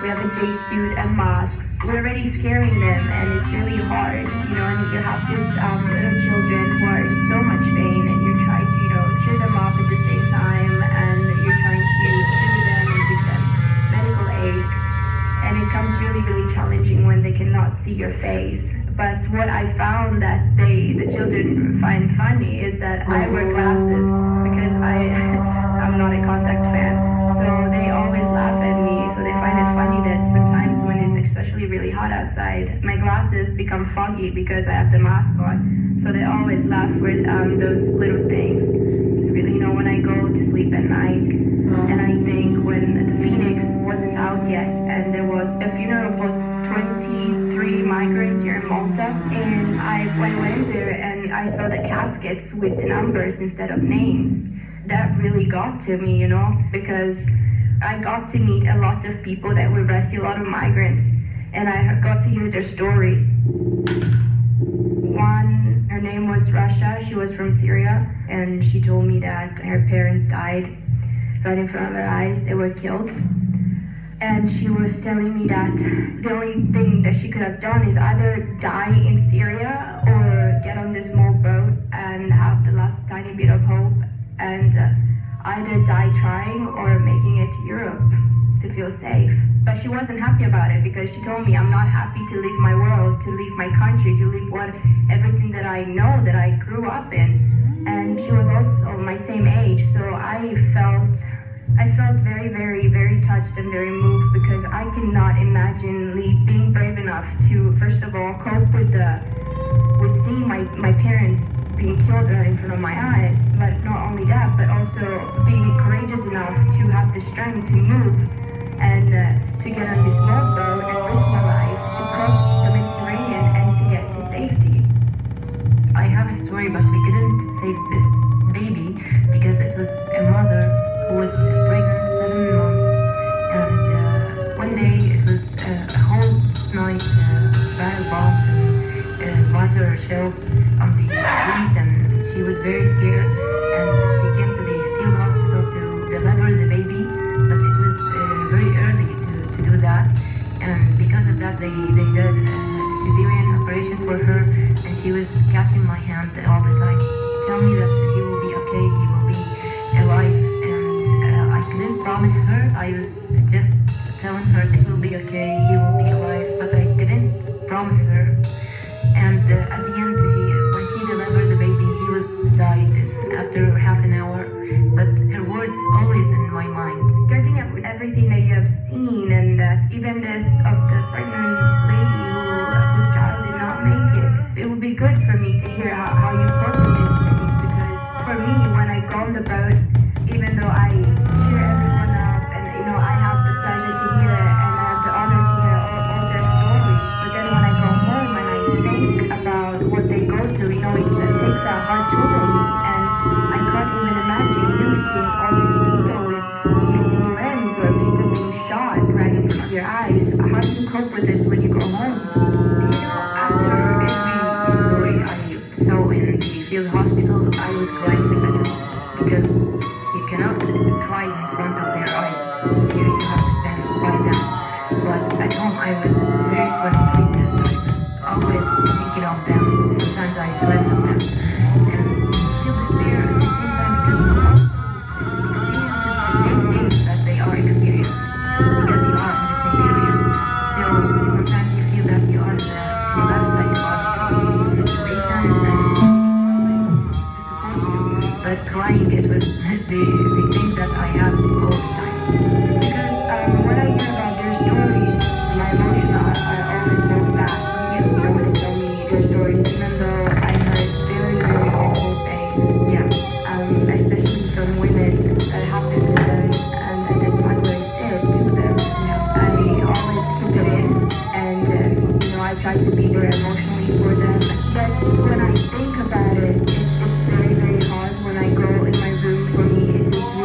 We have a J suit and masks. We're already scaring them, and it's really hard, you know. And you have these little children who are in so much pain, and you're trying to, you know, cheer them up at the same time, and you're trying to cure them and give them medical aid. And it comes really, really challenging when they cannot see your face. But what I found that the children find funny is that I wear glasses because I'm not a contact fan. So they always laugh at me. So they find it funny that sometimes when it's especially really hot outside, my glasses become foggy because I have the mask on. So they always laugh with those little things. Really, you know, when I go to sleep at night, and I think when the Phoenix wasn't out yet, and there was a funeral for 23 migrants here in Malta, and I went there and I saw the caskets with the numbers instead of names. That really got to me, you know, because I got to meet a lot of people that would rescue a lot of migrants, and I got to hear their stories. One, her name was Rasha. She was from Syria, and she told me that her parents died right in front of her eyes. They were killed. And she was telling me that the only thing that she could have done is either die in Syria or get on this small boat and have the last tiny bit of hope, and either die trying or making it to Europe to feel safe. But she wasn't happy about it because she told me, I'm not happy to leave my world, to leave my country, to leave everything that I know, that I grew up in. And she was also my same age, so I felt very, very, very touched and very moved, because I cannot imagine being brave enough to, first of all, cope with seeing my parents being killed right in front of my eyes. But not only that, but also being courageous enough to have the strength to move and to get on this small boat and risk my life to cross the Mediterranean and to get to safety. I have a story, but we couldn't save this baby because it was a mother who was pregnant 7 months, and one day it was a whole night, barrel bombs and mortar shells on the street, and she was very scared, and she came to the field hospital to deliver the baby, but it was very early to do that, and because of that they did a cesarean operation for her, and she was catching my hand all the time, tell me that he will be okay, he will be alive. I couldn't promise her. I was just telling her it will be okay, he will be alive, but I couldn't promise her. And at the end, when she delivered the baby, he was died after half an hour. But her words always in my mind. Judging everything that you have seen, and even this of the pregnant lady whose child did not make it would be good for me to hear how you cope with these things, because for me, when I go on the boat, even though I cheer everyone up, and you know, I have the pleasure to hear and I have the honor to hear all their stories, but then when I go home and I think about what they go through, you know, it takes a hard toll on me, and I can't even imagine you seeing all these people with missing limbs or people being shot right in front of your eyes. How do you cope with this when you go home? You know, after every story I saw in the field hospital, I was crying a little, because you cannot cry in front of their eyes. Here you have to stand by them. But at home I was very frustrated. I was always thinking of them. Sometimes I dreamt of them. And you feel despair at the same time, because you also experience the same things that they are experiencing, because you are in the same area. So sometimes you feel that you are in a bad psychological situation and you need somebody to support you. But crying, it was the thing that I have all the time. Because when I hear about their stories, my emotion, I always hold back. You know, when they tell me their stories, even though I heard very, very awful things. Yeah. Especially from women that happened to them, and that the smugglers did to them. I always keep it in, and you know, I try to be there emotionally for them. But when I think about it, it's very, very hard when I go in my room. For me, it is really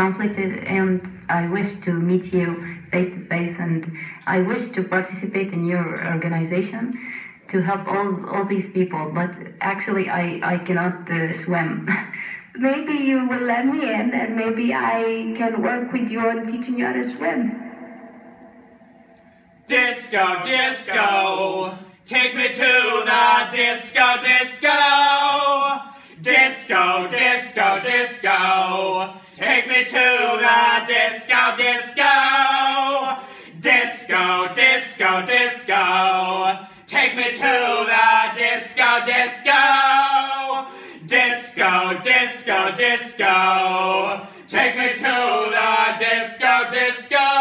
conflict, and I wish to meet you face to face, and I wish to participate in your organization to help all these people, but actually I cannot swim. Maybe you will let me in, and maybe I can work with you on teaching you how to swim. Disco, disco, take me to the disco, disco. Disco, disco, disco, take me to the disco, disco. Disco, disco, disco, take me to the disco, disco. Disco, disco, disco, take me to the disco, disco.